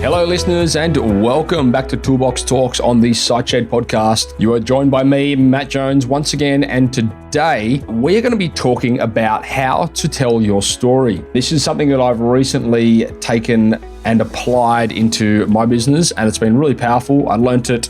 Hello, listeners, and welcome back to Toolbox Talks on the Siteshed podcast. You are joined by me, Matt Jones, once again, and today we are going to be talking about how to tell your story. This is something that I've recently taken and applied into my business, and it's been really powerful. I've learned it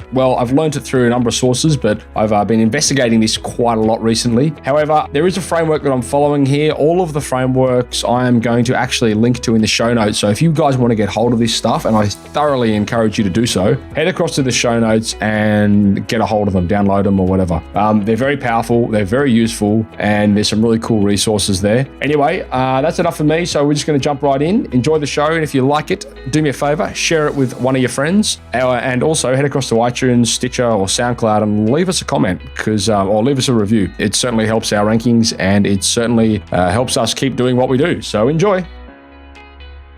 through a number of sources, but I've been investigating this quite a lot recently. However, there is a framework that I'm following here. All of the frameworks I am going to actually link to in the show notes. So if you guys want to get hold of this stuff, and I thoroughly encourage you to do so, head across to the show notes and get a hold of them, download them or whatever. They're very powerful, they're very useful, and there's some really cool resources there. Anyway, that's enough for me. So we're just going to jump right in. Enjoy the show, and if you like it, do me a favor, share it with one of your friends, and also head across to iTunes, Stitcher, or SoundCloud and leave us a comment, or leave us a review. It certainly helps our rankings, and it certainly helps us keep doing what we do. So enjoy.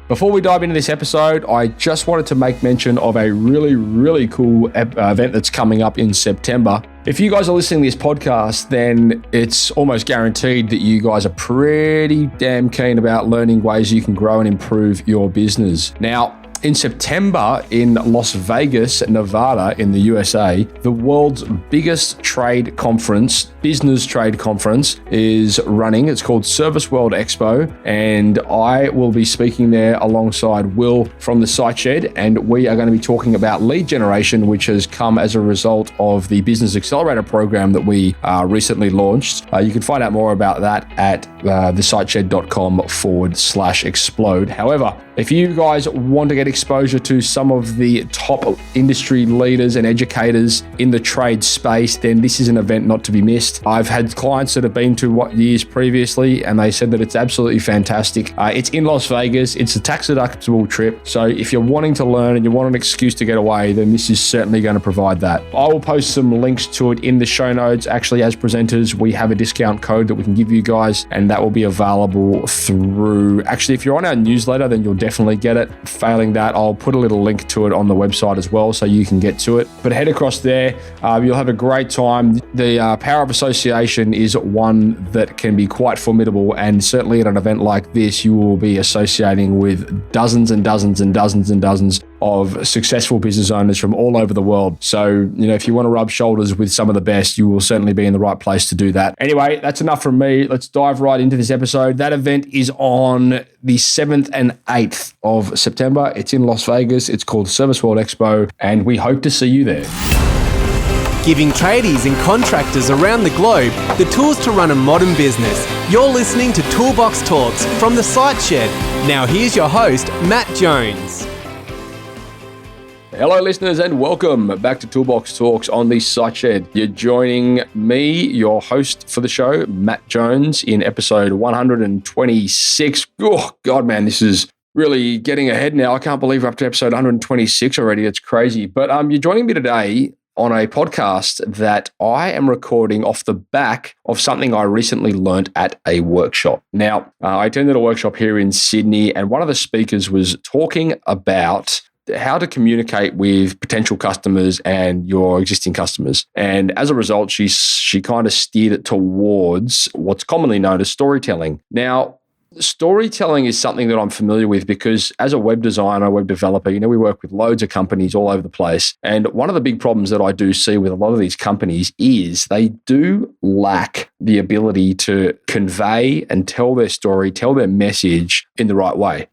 Before we dive into this episode, I just wanted to make mention of a really, really cool event that's coming up in September. If you guys are listening to this podcast, then it's almost guaranteed that you guys are pretty damn keen about learning ways you can grow and improve your business. Now, in September in Las Vegas, Nevada, in the USA, the world's biggest business trade conference is running. It's called Service World Expo, and I will be speaking there alongside Will from the Siteshed, and we are going to be talking about lead generation, which has come as a result of the Business Accelerator program that we recently launched. You can find out more about that at thesiteshed.com/explode. However, if you guys want to get exposure to some of the top industry leaders and educators in the trade space, then this is an event not to be missed. I've had clients that have been to years previously, and they said that it's absolutely fantastic. It's in Las Vegas. It's a tax-deductible trip. So if you're wanting to learn and you want an excuse to get away, then this is certainly going to provide that. I will post some links to it in the show notes. Actually, as presenters, we have a discount code that we can give you guys, and that will be available through... Actually, if you're on our newsletter, then you'll definitely get it. Failing that, I'll put a little link to it on the website as well, so you can get to it. But head across there. You'll have a great time. The power of association is one that can be quite formidable, and certainly at an event like this, you will be associating with dozens and dozens and dozens and dozens of successful business owners from all over the world. So, if you want to rub shoulders with some of the best, you will certainly be in the right place to do that. Anyway, that's enough from me. Let's dive right into this episode. That event is on the 7th and 8th of September. It's in Las Vegas. It's called Service World Expo, and we hope to see you there. Giving tradies and contractors around the globe the tools to run a modern business. You're listening to Toolbox Talks from the Siteshed. Now here's your host, Matt Jones. Hello, listeners, and welcome back to Toolbox Talks on the Siteshed. You're joining me, your host for the show, Matt Jones, in episode 126. Oh, God, man, this is really getting ahead now. I can't believe we're up to episode 126 already. It's crazy. But you're joining me today on a podcast that I am recording off the back of something I recently learned at a workshop. Now, I attended a workshop here in Sydney, and one of the speakers was talking about how to communicate with potential customers and your existing customers. And as a result, she kind of steered it towards what's commonly known as storytelling. Now, storytelling is something that I'm familiar with because as a web designer, web developer, we work with loads of companies all over the place. And one of the big problems that I do see with a lot of these companies is they do lack the ability to convey and tell their story, tell their message in the right way.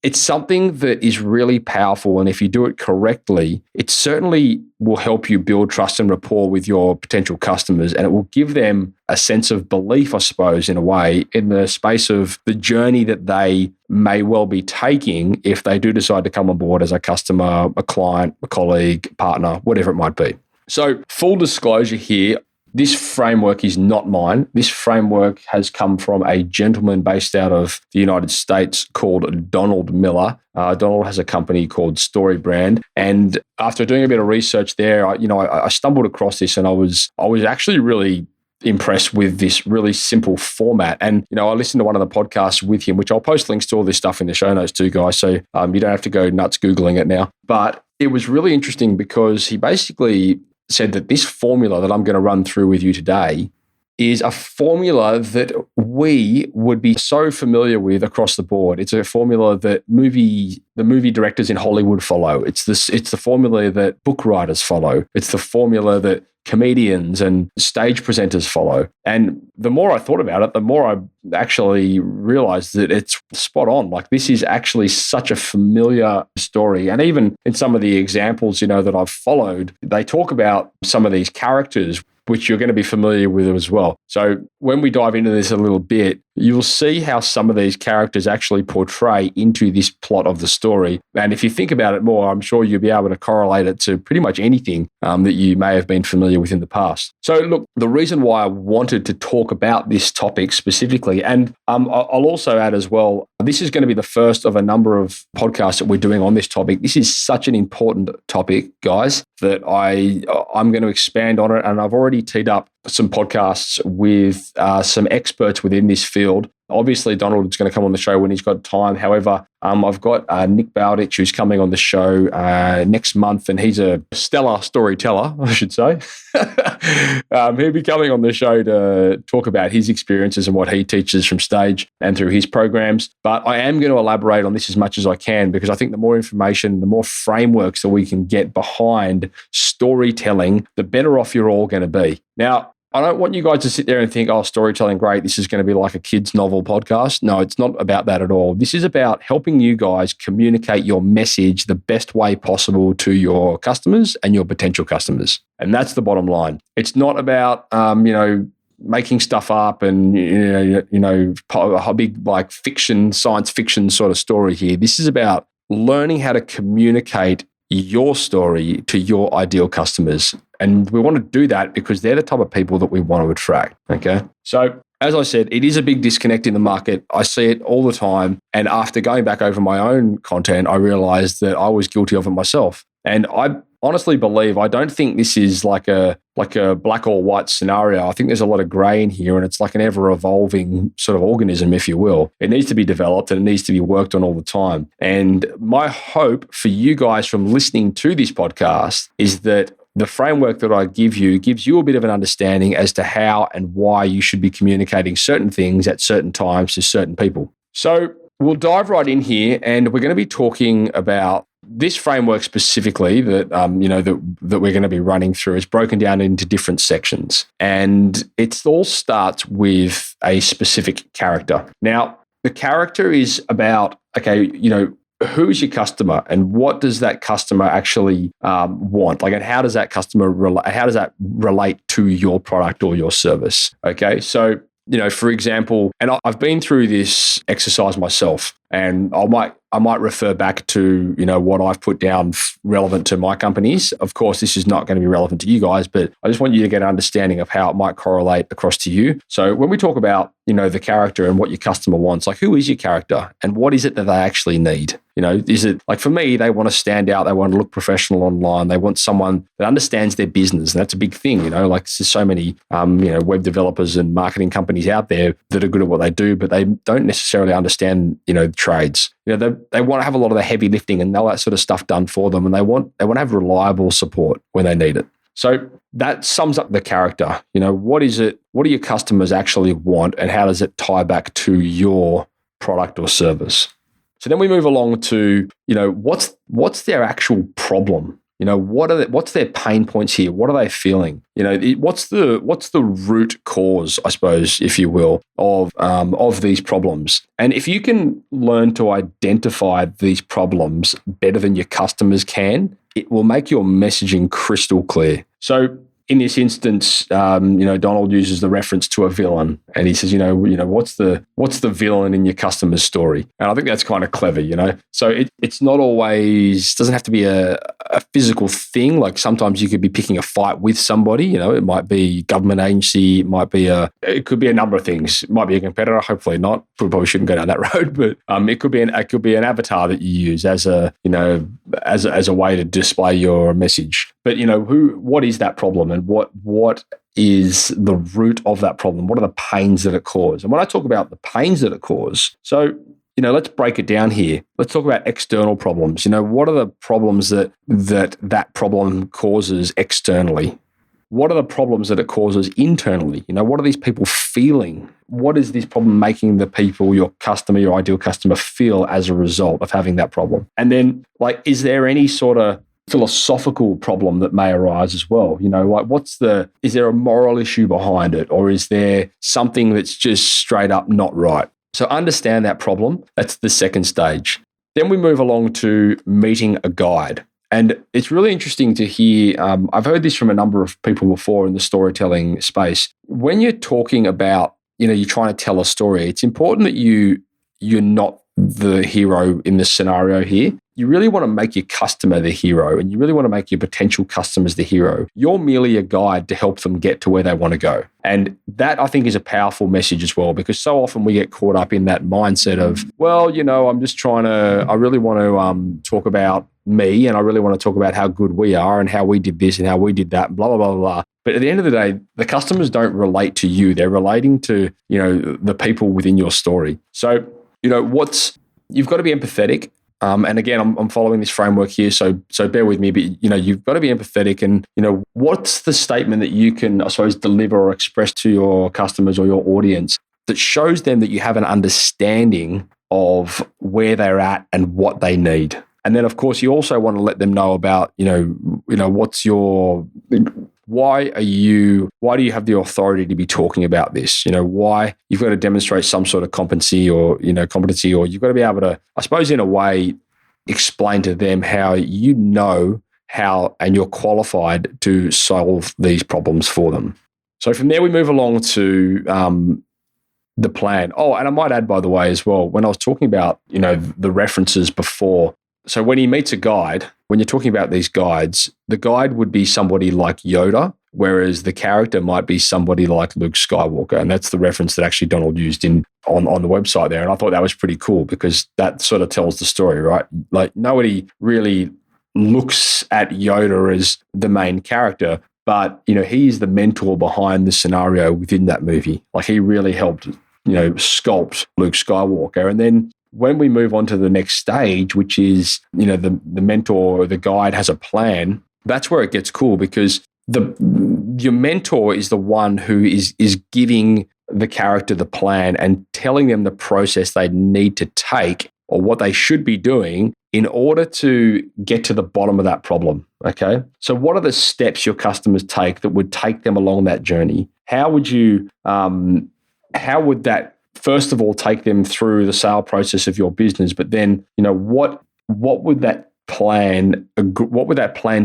It's something that is really powerful, and if you do it correctly, it certainly will help you build trust and rapport with your potential customers, and it will give them a sense of belief, I suppose, in a way, in the space of the journey that they may well be taking if they do decide to come on board as a customer, a client, a colleague, partner, whatever it might be. So, full disclosure here, this framework is not mine. This framework has come from a gentleman based out of the United States called Donald Miller. Donald has a company called StoryBrand. And after doing a bit of research there, I stumbled across this, and I was actually really impressed with this really simple format. And, I listened to one of the podcasts with him, which I'll post links to all this stuff in the show notes too, guys. So you don't have to go nuts Googling it now. But it was really interesting because he basically said that this formula that I'm going to run through with you today is a formula that we would be so familiar with across the board. It's a formula that the movie directors in Hollywood follow. It's the formula that book writers follow. It's the formula that comedians and stage presenters follow. And the more I thought about it, the more I actually realized that it's spot on. Like, this is actually such a familiar story. And even in some of the examples, that I've followed, they talk about some of these characters, which you're going to be familiar with as well. So when we dive into this a little bit, you'll see how some of these characters actually portray into this plot of the story. And if you think about it more, I'm sure you'll be able to correlate it to pretty much anything that you may have been familiar with in the past. So look, the reason why I wanted to talk about this topic specifically, and I'll also add as well, this is going to be the first of a number of podcasts that we're doing on this topic. This is such an important topic, guys, that I'm going to expand on it. And I've already teed up some podcasts with some experts within this field. Obviously, Donald is going to come on the show when he's got time. However, I've got Nick Bowditch, who's coming on the show next month, and he's a stellar storyteller, I should say. He'll be coming on the show to talk about his experiences and what he teaches from stage and through his programs. But I am going to elaborate on this as much as I can, because I think the more information, the more frameworks that we can get behind storytelling, the better off you're all going to be. Now, I don't want you guys to sit there and think, oh, storytelling, great, this is going to be like a kid's novel podcast. No, it's not about that at all. This is about helping you guys communicate your message the best way possible to your customers and your potential customers. And that's the bottom line. It's not about, making stuff up and, a big like science fiction sort of story here. This is about learning how to communicate your story to your ideal customers. And we want to do that because they're the type of people that we want to attract. Okay. So as I said, it is a big disconnect in the market. I see it all the time. And after going back over my own content, I realized that I was guilty of it myself. And I honestly believe, I don't think this is like a black or white scenario. I think there's a lot of gray in here, and it's like an ever evolving sort of organism, if you will. It needs to be developed and it needs to be worked on all the time. And my hope for you guys from listening to this podcast is that the framework that I give you gives you a bit of an understanding as to how and why you should be communicating certain things at certain times to certain people. So we'll dive right in here, and we're going to be talking about this framework specifically that that we're going to be running through. Is broken down into different sections, and it all starts with a specific character. Now, the character is about, who's your customer and what does that customer actually want? Like, and how does that customer relate to your product or your service? Okay, so for example, and I've been through this exercise myself, and I might refer back to, what I've put down relevant to my companies. Of course, this is not going to be relevant to you guys, but I just want you to get an understanding of how it might correlate across to you. So when we talk about, the character and what your customer wants, like, who is your character and what is it that they actually need? Is it like, for me, they want to stand out. They want to look professional online. They want someone that understands their business. And that's a big thing, like there's so many, web developers and marketing companies out there that are good at what they do, but they don't necessarily understand, the trades. They want to have a lot of the heavy lifting and all that sort of stuff done for them. And they want to have reliable support when they need it. So that sums up the character. What is it? What do your customers actually want, and how does it tie back to your product or service? So then we move along to, what's their actual problem? What's their pain points here? What are they feeling? What's the root cause, I suppose, if you will, of these problems? And if you can learn to identify these problems better than your customers can, it will make your messaging crystal clear. So in this instance, Donald uses the reference to a villain, and he says, what's the villain in your customer's story? And I think that's kind of clever, So it's not always, doesn't have to be a physical thing. Like, sometimes you could be picking a fight with somebody. It might be government agency, it could be a number of things. It might be a competitor, hopefully not. We probably shouldn't go down that road, but it could be an avatar that you use as a way to display your message. But what is that problem, and what is the root of that problem? What are the pains that it causes? And when I talk about the pains that it causes, so let's break it down here. Let's talk about external problems. What are the problems that problem causes externally? what are the problems that it causes internally? What are these people feeling? What is this problem making the people, your customer, your ideal customer, feel as a result of having that problem? And then, is there any sort of philosophical problem that may arise as well? Is there a moral issue behind it? Or is there something that's just straight up not right? So understand that problem. That's the second stage. Then we move along to meeting a guide. And it's really interesting to hear, I've heard this from a number of people before in the storytelling space. When you're talking about, you're trying to tell a story, it's important that you're not the hero in this scenario here. You really want to make your customer the hero, and you really want to make your potential customers the hero. You're merely a guide to help them get to where they want to go. And that, I think, is a powerful message as well, because so often we get caught up in that mindset of, I'm just I really want to talk about me, and I really want to talk about how good we are and how we did this and how we did that, blah, blah, blah, blah. But at the end of the day, the customers don't relate to you. They're relating to, the people within your story. So, you've got to be empathetic. And again, I'm following this framework here, so bear with me. But you've got to be empathetic, and what's the statement that you can, I suppose, deliver or express to your customers or your audience that shows them that you have an understanding of where they're at and what they need. And then, of course, you also want to let them know about what's your. Why do you have the authority to be talking about this? Why you've got to demonstrate some sort of competency or you've got to be able to, I suppose, in a way, explain to them how and you're qualified to solve these problems for them. So from there, we move along to the plan. Oh, and I might add, by the way, as well, when I was talking about, the references before, so when he meets a guide, when you're talking about these guides, the guide would be somebody like Yoda, whereas the character might be somebody like Luke Skywalker. And that's the reference that actually Donald used on the website there. And I thought that was pretty cool, because that sort of tells the story, right? Nobody really looks at Yoda as the main character, but, he's the mentor behind the scenario within that movie. He really helped, sculpt Luke Skywalker. And then when we move on to the next stage, which is, the mentor or the guide has a plan, that's where it gets cool, because your mentor is the one who is giving the character the plan and telling them the process they need to take or what they should be doing in order to get to the bottom of that problem. Okay. So what are the steps your customers take that would take them along that journey? How would that, first of all, take them through the sale process of your business? But then, what would that plan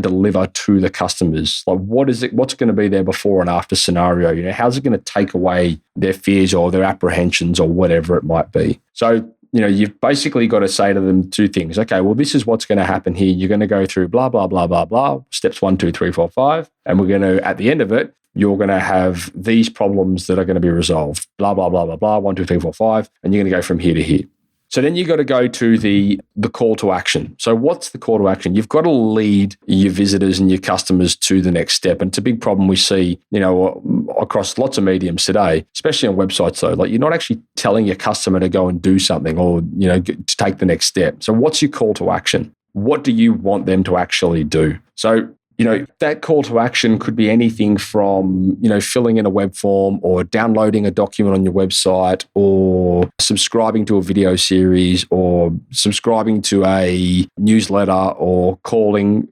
deliver to the customers? What's going to be their before and after scenario? How's it going to take away their fears or their apprehensions or whatever it might be? So, you've basically got to say to them two things. Okay, well, this is what's going to happen here. You're going to go through blah, blah, blah, blah, blah, steps 1, 2, 3, 4, 5. And we're going to, at the end of it, you're going to have these problems that are going to be resolved, blah, blah, blah, blah, blah, 1, 2, 3, 4, 5, and you're going to go from here to here. So then you got to go to the call to action. So what's the call to action? You've got to lead your visitors and your customers to the next step. And it's a big problem we see, across lots of mediums today, especially on websites though. You're not actually telling your customer to go and do something or, to take the next step. So what's your call to action? What do you want them to actually do? So that call to action could be anything from, filling in a web form or downloading a document on your website or subscribing to a video series or subscribing to a newsletter or calling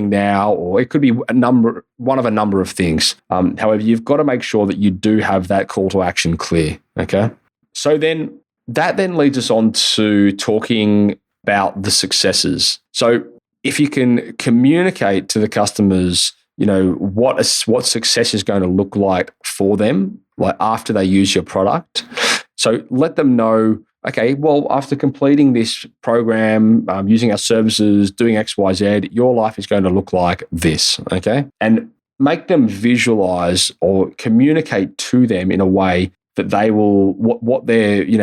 now, or it could be one of a number of things. However, you've got to make sure that you do have that call to action clear. Okay. So then that leads us on to talking about the successes. So if you can communicate to the customers, what success is going to look like for them, after they use your product. So let them know, okay, well, after completing this program, using our services, doing X, Y, Z, your life is going to look like this, okay? And make them visualize or communicate to them in a way that they will,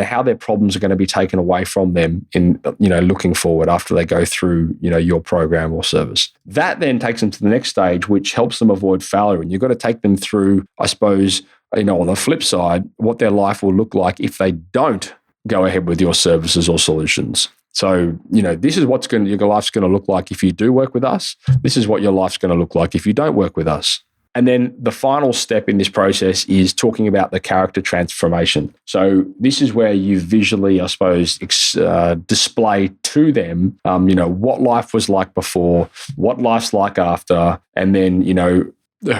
how their problems are going to be taken away from them in, looking forward after they go through, your program or service. That then takes them to the next stage, which helps them avoid failure. And you've got to take them through, I suppose, on the flip side, what their life will look like if they don't go ahead with your services or solutions. So, this is what your life's going to look like if you do work with us. This is what your life's going to look like if you don't work with us. And then the final step in this process is talking about the character transformation. So this is where you visually, I suppose, display to them, what life was like before, what life's like after, and then,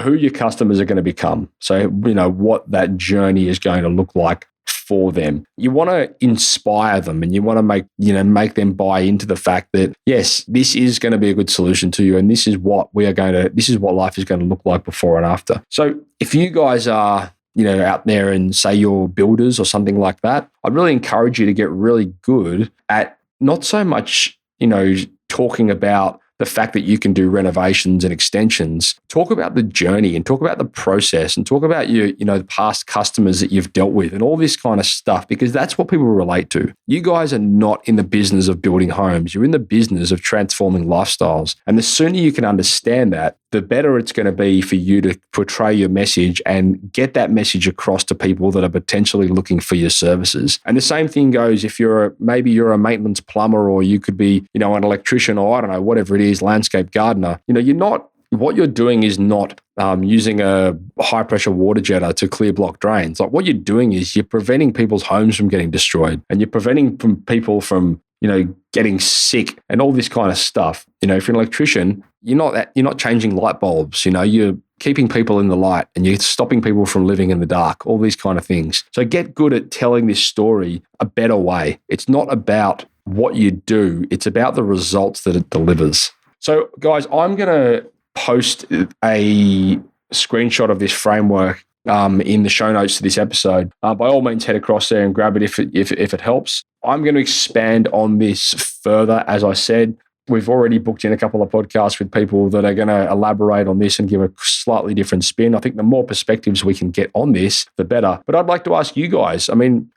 who your customers are going to become. So, what that journey is going to look like for them. You want to inspire them, and you want to make them buy into the fact that, yes, this is going to be a good solution to you, and this is what this is what life is going to look like before and after. So if you guys are out there and say you're builders or something like that, I'd really encourage you to get really good at not so much, talking about the fact that you can do renovations and extensions. Talk about the journey and talk about the process and talk about your, the past customers that you've dealt with and all this kind of stuff, because that's what people relate to. You guys are not in the business of building homes. You're in the business of transforming lifestyles. And the sooner you can understand that, the better it's going to be for you to portray your message and get that message across to people that are potentially looking for your services. And the same thing goes if maybe you're a maintenance plumber, or you could be, an electrician, or I don't know, whatever it is, landscape gardener. What you're doing is not using a high pressure water jetter to clear block drains. Like, what you're doing is you're preventing people's homes from getting destroyed, and you're preventing people from getting sick and all this kind of stuff. If you're an electrician, you're not changing light bulbs. You're keeping people in the light, and you're stopping people from living in the dark, all these kind of things. So get good at telling this story a better way. It's not about what you do. It's about the results that it delivers. So guys, I'm going to post a screenshot of this framework in the show notes to this episode. By all means, head across there and grab it if it helps. I'm going to expand on this further. As I said, we've already booked in a couple of podcasts with people that are going to elaborate on this and give a slightly different spin. I think the more perspectives we can get on this, the better. But I'd like to ask you guys,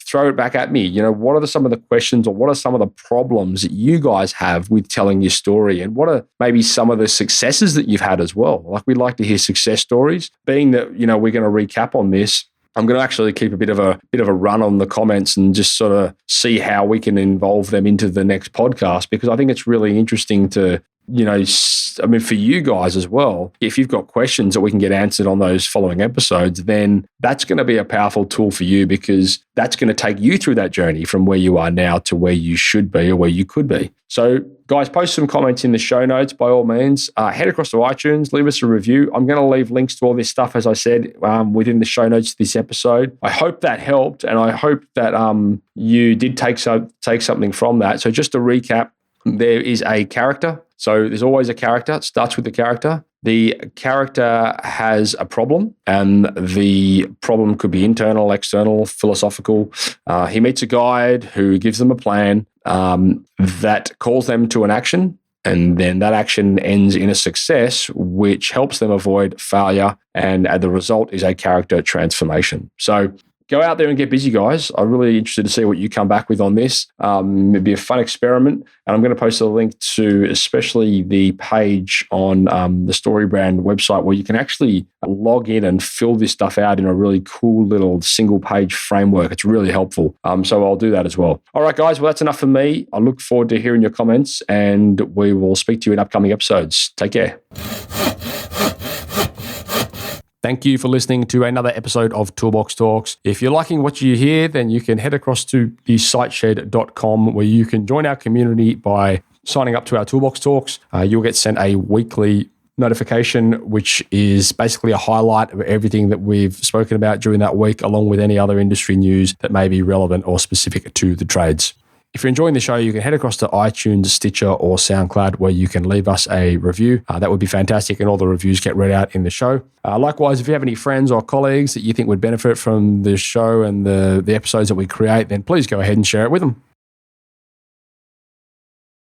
throw it back at me. What are some of the questions, or what are some of the problems that you guys have with telling your story? And what are maybe some of the successes that you've had as well? Like, we'd like to hear success stories. Being that, we're going to recap on this, I'm going to actually keep a bit of a run on the comments and just sort of see how we can involve them into the next podcast, because I think it's really interesting to, for you guys as well. If you've got questions that we can get answered on those following episodes, then that's going to be a powerful tool for you, because that's going to take you through that journey from where you are now to where you should be or where you could be. So guys, post some comments in the show notes by all means. Head across to iTunes, leave us a review. I'm going to leave links to all this stuff, as I said, within the show notes of this episode. I hope that helped, and I hope that you did take something from that. So just to recap, there is a character. So there's always a character. It starts with the character. The character has a problem, and the problem could be internal, external, philosophical. He meets a guide who gives them a plan that calls them to an action, and then that action ends in a success, which helps them avoid failure, and the result is a character transformation. So go out there and get busy, guys. I'm really interested to see what you come back with on this. It'd be a fun experiment. And I'm going to post a link to especially the page on the StoryBrand website, where you can actually log in and fill this stuff out in a really cool little single page framework. It's really helpful. So I'll do that as well. All right, guys. Well, that's enough for me. I look forward to hearing your comments, and we will speak to you in upcoming episodes. Take care. Thank you for listening to another episode of Toolbox Talks. If you're liking what you hear, then you can head across to thesiteshed.com, where you can join our community by signing up to our Toolbox Talks. You'll get sent a weekly notification, which is basically a highlight of everything that we've spoken about during that week, along with any other industry news that may be relevant or specific to the trades. If you're enjoying the show, you can head across to iTunes, Stitcher, or SoundCloud, where you can leave us a review. That would be fantastic, and all the reviews get read out in the show. Likewise, if you have any friends or colleagues that you think would benefit from the show and the episodes that we create, then please go ahead and share it with them.